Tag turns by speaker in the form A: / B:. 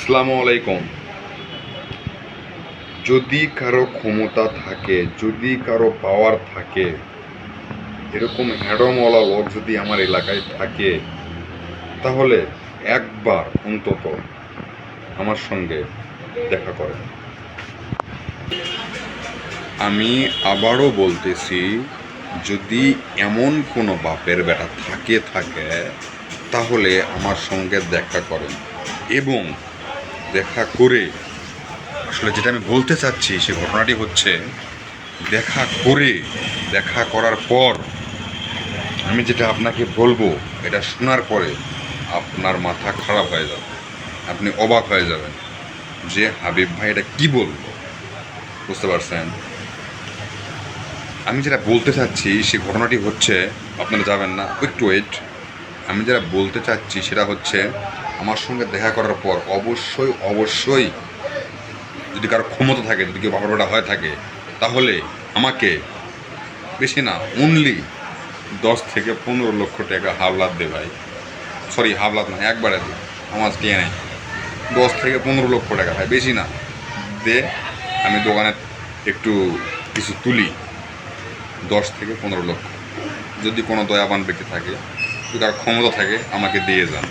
A: আসসালামু আলাইকুম। যদি কারো ক্ষমতা থাকে, যদি কারো পাওয়ার থাকে, এরকম হ্যাডমওয়ালা লোক যদি আমার এলাকায় থাকে, তাহলে একবার অন্তত আমার সঙ্গে দেখা করে। আমি আবারও বলতেছি, যদি এমন কোনো বাপের বেটা থাকে তাহলে আমার সঙ্গে দেখা করেন, এবং দেখা করে আসলে যেটা আমি বলতে চাচ্ছি সে ঘটনাটি হচ্ছে, দেখা করার পর আমি যেটা আপনাকে বলবো, এটা শোনার পরে আপনার মাথা খারাপ হয়ে যাবে, আপনি অবাক হয়ে যাবেন যে হাবিব ভাই এটা কী বলবো। বুঝতে পারছেন? আমি যেটা বলতে চাচ্ছি সে ঘটনাটি হচ্ছে, আপনারা যাবেন না, একটু ওয়েট। আমি যেটা বলতে চাচ্ছি সেটা হচ্ছে, আমার সঙ্গে দেখা করার পর অবশ্যই যদি কারো ক্ষমতা থাকে, যদি কেউ বাবার বেটা হয়ে থাকে, তাহলে আমাকে বেশি না, অনলি 10 থেকে 15 লক্ষ টাকা হাওলাত দে ভাই। সরি, হাওলাত না, একবারে দে, আমার টিয়ে নেই। 10 থেকে 15 লক্ষ টাকা ভাই, বেশি না, দে। আমি দোকানে একটু কিছু তুলি। 10 থেকে 15 লক্ষ, যদি কোনো দয়াবান ব্যক্তি থাকে, যদি কারো ক্ষমতা থাকে, আমাকে দিয়ে যান।